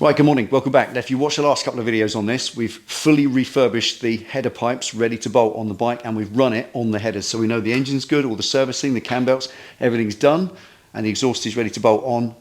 Right, good morning, welcome back. Now, if you watched the last couple of videos on this, we've fully refurbished the header pipes ready to bolt on the bike, and we've run it on the headers. So we know the engine's good, all the servicing, the cam belts, everything's done, and the exhaust is ready to bolt on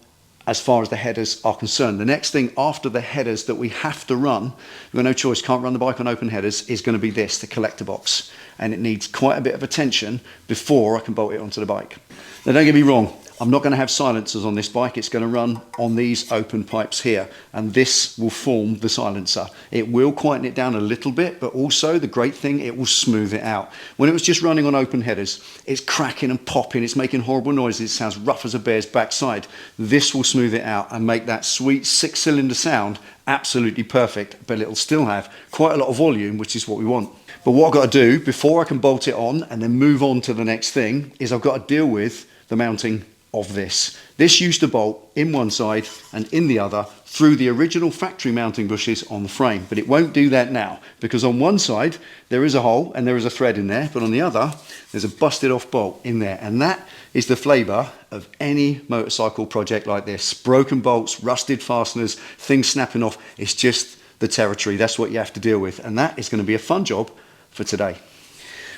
as far as the headers are concerned. The next thing after the headers that we have to run, we've got no choice, can't run the bike on open headers, is going to be this, the collector box. And it needs quite a bit of attention before I can bolt it onto the bike. Now don't get me wrong, I'm not going to have silencers on this bike. It's going to run on these open pipes here, and this will form the silencer. It will quieten it down a little bit, but also the great thing, it will smooth it out. When it was just running on open headers, it's cracking and popping, it's making horrible noises, it sounds rough as a bear's backside. This will smooth it out and make that sweet 6-cylinder sound absolutely perfect, but it'll still have quite a lot of volume, which is what we want. But what I've got to do before I can bolt it on and then move on to the next thing is I've got to deal with the mounting of this. This used to bolt in one side and in the other through the original factory mounting bushes on the frame, but it won't do that now, because on one side there is a hole and there is a thread in there, but on the other there's a busted off bolt in there, and that is the flavour of any motorcycle project like this. Broken bolts, rusted fasteners, things snapping off, it's just the territory. That's what you have to deal with, and that is going to be a fun job for today.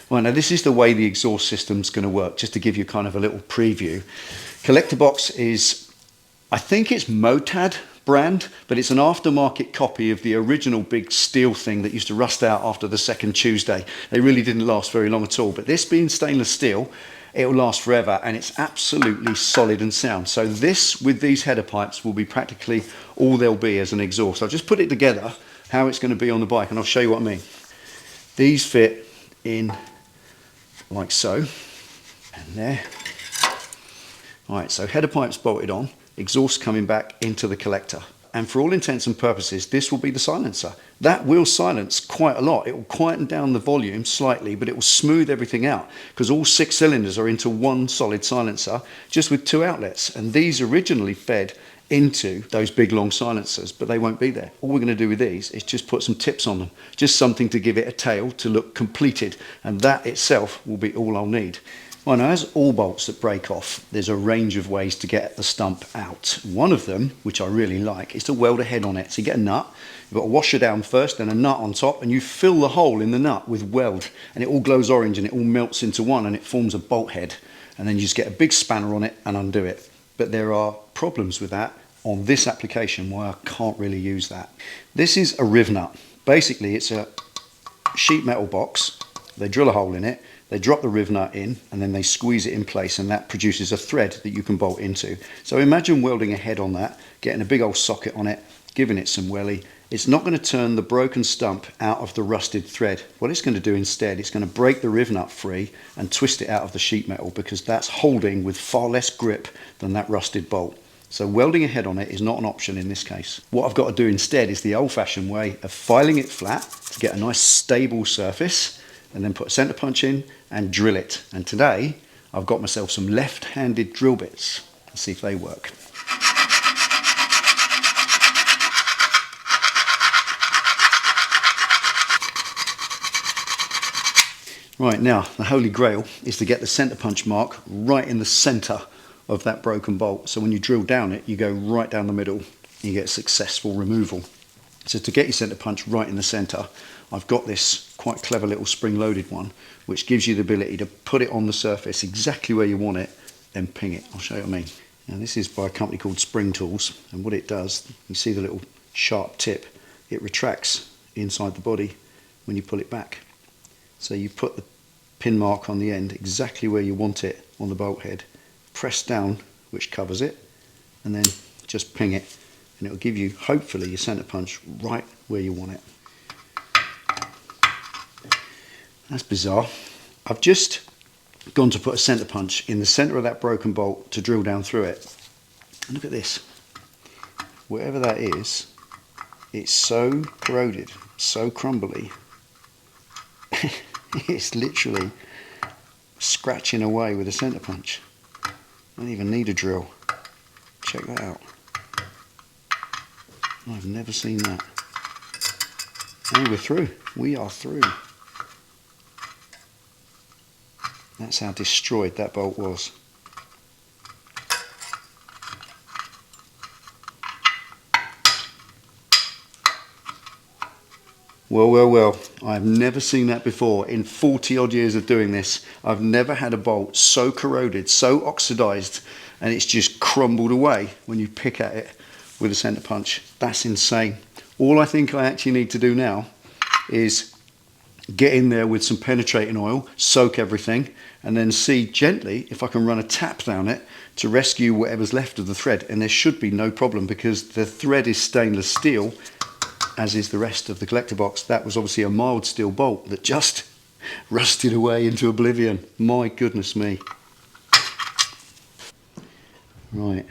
Well, now this is the way the exhaust system's going to work, just to give you kind of a little preview. Collector box is, I think it's Motad brand, but it's an aftermarket copy of the original big steel thing that used to rust out after the second Tuesday. They really didn't last very long at all, but this being stainless steel, it'll last forever, and it's absolutely solid and sound. So this, with these header pipes, will be practically all there'll be as an exhaust. I'll just put it together, how it's going to be on the bike, and I'll show you what I mean. These fit in like so, and there. All right, so header pipes bolted on, exhaust coming back into the collector. And for all intents and purposes, this will be the silencer. That will silence quite a lot. It will quieten down the volume slightly, but it will smooth everything out, because all 6 cylinders are into one solid silencer, just with 2 outlets. And these originally fed into those big long silencers, but they won't be there. All we're going to do with these is just put some tips on them, just something to give it a tail to look completed, and that itself will be all I'll need. Well, now, as all bolts that break off, there's a range of ways to get the stump out. One of them, which I really like, is to weld a head on it. So you get a nut, you've got a washer down first, then a nut on top, and you fill the hole in the nut with weld, and it all glows orange and it all melts into one, and it forms a bolt head. And then you just get a big spanner on it and undo it. But there are problems with that on this application why I can't really use that. This is a riv nut. Basically, it's a sheet metal box. They drill a hole in it, they drop the riv nut in, and then they squeeze it in place, and that produces a thread that you can bolt into. So imagine welding a head on that, getting a big old socket on it, giving it some welly. It's not going to turn the broken stump out of the rusted thread. What it's going to do instead, it's going to break the riv nut free and twist it out of the sheet metal, because that's holding with far less grip than that rusted bolt. So welding a head on it is not an option in this case. What I've got to do instead is the old-fashioned way of filing it flat to get a nice stable surface, and then put a center punch in and drill it. And today I've got myself some left-handed drill bits. Let's see if they work. Right, now the holy grail is to get the center punch mark right in the center of that broken bolt. So when you drill down it, you go right down the middle, you get a successful removal. So to get your center punch right in the center, I've got this quite clever little spring-loaded one, which gives you the ability to put it on the surface exactly where you want it, then ping it. I'll show you what I mean. Now this is by a company called Spring Tools, and what it does, you see the little sharp tip, it retracts inside the body when you pull it back. So you put the pin mark on the end exactly where you want it on the bolt head, press down, which covers it, and then just ping it, and it will give you, hopefully, your center punch right where you want it. That's bizarre. I've just gone to put a centre punch in the centre of that broken bolt to drill down through it. And look at this. Whatever that is, it's so corroded, so crumbly. It's literally scratching away with a centre punch. I don't even need a drill. Check that out. I've never seen that. And we're through. We are through. That's how destroyed that bolt was. Well, well, well, I've never seen that before. In 40 odd years of doing this, I've never had a bolt so corroded, so oxidized, and it's just crumbled away when you pick at it with a centre punch. That's insane. All I think I actually need to do now is get in there with some penetrating oil, soak everything, and then see gently if I can run a tap down it to rescue whatever's left of the thread. And there should be no problem because the thread is stainless steel, as is the rest of the collector box. That was obviously a mild steel bolt that just rusted away into oblivion. My goodness me. Right,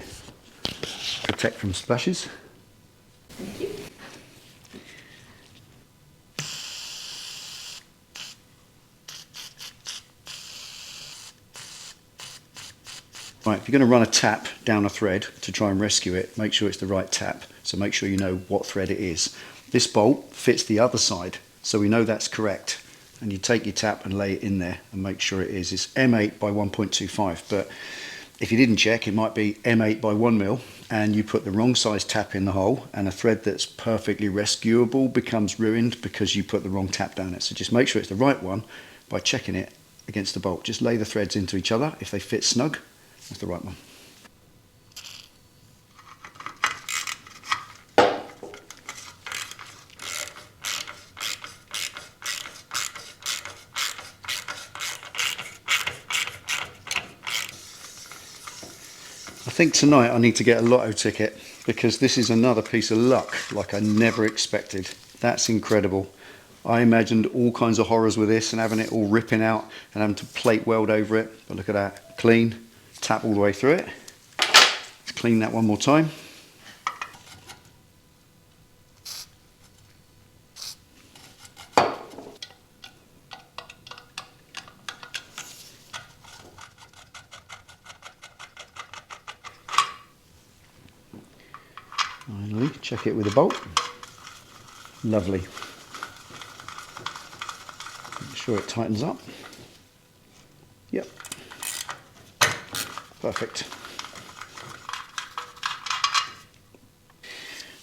protect from splashes. Thank you. Right, if you're going to run a tap down a thread to try and rescue it, make sure it's the right tap. So make sure you know what thread it is. This bolt fits the other side, so we know that's correct. And you take your tap and lay it in there and make sure it is. It's M8 by 1.25, but if you didn't check, it might be M8 by 1 mil, and you put the wrong size tap in the hole, and a thread that's perfectly rescuable becomes ruined because you put the wrong tap down it. So just make sure it's the right one by checking it against the bolt. Just lay the threads into each other. If they fit snug, that's the right one. I think tonight I need to get a lotto ticket because this is another piece of luck like I never expected. That's incredible. I imagined all kinds of horrors with this and having it all ripping out and having to plate weld over it. But look at that, clean, tap all the way through it. Let's clean that one more time. Finally, check it with a bolt. Lovely. Make sure it tightens up. Yep. Perfect.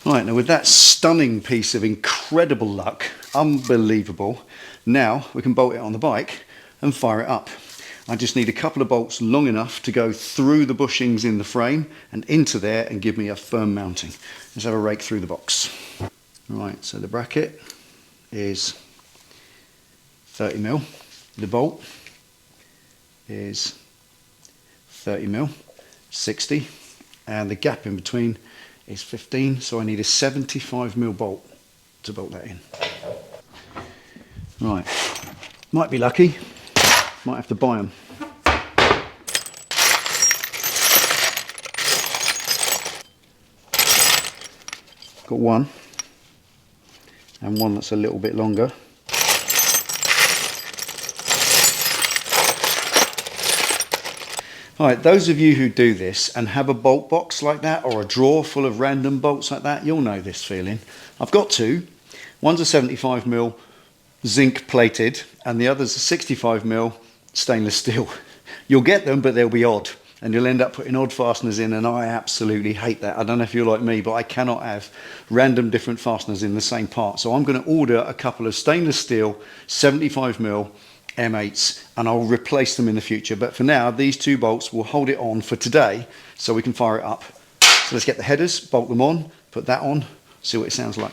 Right, now with that stunning piece of incredible luck, unbelievable, now we can bolt it on the bike and fire it up. I just need a couple of bolts long enough to go through the bushings in the frame and into there and give me a firm mounting. Let's have a rake through the box. Right, so the bracket is 30 mil. The bolt is 30 mil, 60, and the gap in between is 15, so I need a 75 mil bolt to bolt that in. Right, might be lucky. Might have to buy them. Got one, and one that's a little bit longer. Alright, those of you who do this and have a bolt box like that or a drawer full of random bolts like that, you'll know this feeling. I've got two. One's a 75 mil zinc plated and the other's a 65 mil stainless steel. You'll get them, but they'll be odd, and you'll end up putting odd fasteners in, and I absolutely hate that. I don't know if you're like me, but I cannot have random different fasteners in the same part. So I'm going to order a couple of stainless steel 75 mil M8s, and I'll replace them in the future. But for now, these two bolts will hold it on for today so we can fire it up. So let's get the headers, bolt them on, put that on, see what it sounds like.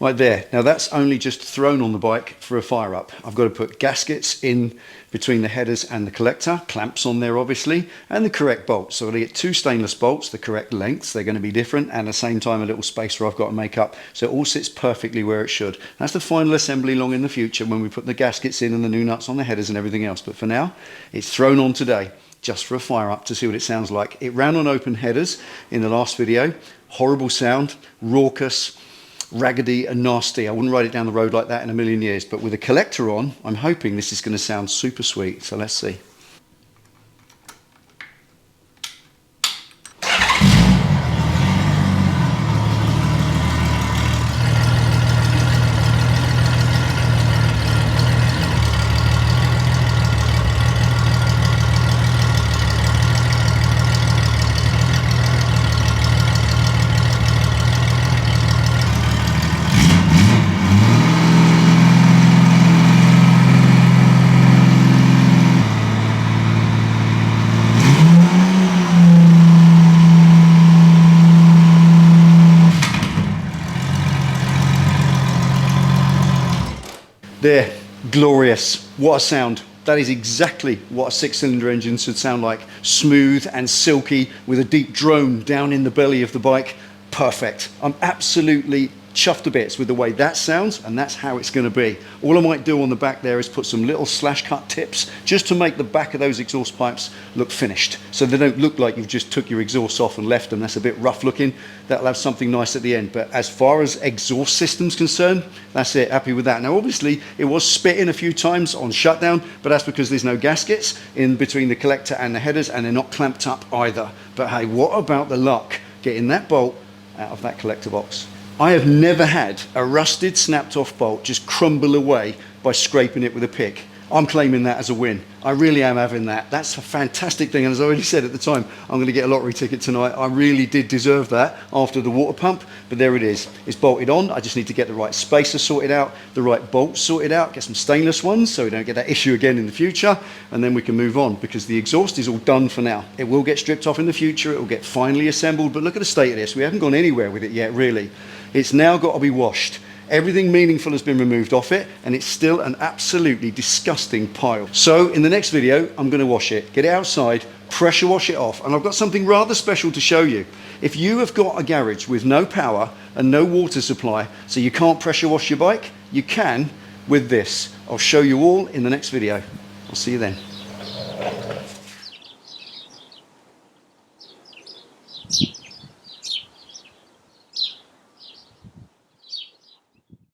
Right there. Now that's only just thrown on the bike for a fire up. I've got to put gaskets in between the headers and the collector, clamps on there obviously, and the correct bolts. So I'm going to get 2 stainless bolts, the correct lengths, they're going to be different, and at the same time a little spacer I've got to make up so it all sits perfectly where it should. That's the final assembly long in the future when we put the gaskets in and the new nuts on the headers and everything else. But for now, it's thrown on today just for a fire up to see what it sounds like. It ran on open headers in the last video. Horrible sound, raucous, raggedy and nasty. I wouldn't ride it down the road like that in a million years, but with a collector on, I'm hoping this is going to sound super sweet. So let's see. There, glorious. What a sound. That is exactly what a 6-cylinder engine should sound like. Smooth and silky with a deep drone down in the belly of the bike. Perfect. I'm absolutely chuffed to bits with the way that sounds, and that's how it's going to be. All I might do on the back there is put some little slash cut tips just to make the back of those exhaust pipes look finished, so they don't look like you've just took your exhaust off and left them. That's a bit rough looking. That'll have something nice at the end. But as far as exhaust system's concerned, that's it. Happy with that. Now obviously it was spitting a few times on shutdown, but that's because there's no gaskets in between the collector and the headers, and they're not clamped up either. But hey, what about the luck getting that bolt out of that collector box? I have never had a rusted, snapped off bolt just crumble away by scraping it with a pick. I'm claiming that as a win. I really am having that. That's a fantastic thing. And as I already said at the time, I'm going to get a lottery ticket tonight. I really did deserve that after the water pump, but there it is. It's bolted on. I just need to get the right spacer sorted out, the right bolts sorted out, get some stainless ones so we don't get that issue again in the future, and then we can move on, because the exhaust is all done for now. It will get stripped off in the future. It will get finally assembled, but look at the state of this. We haven't gone anywhere with it yet, really. It's now got to be washed. Everything meaningful has been removed off it, and it's still an absolutely disgusting pile. So in the next video, I'm going to wash it, get it outside, pressure wash it off, and I've got something rather special to show you. If you have got a garage with no power and no water supply, so you can't pressure wash your bike, you can with this. I'll show you all in the next video. I'll see you then.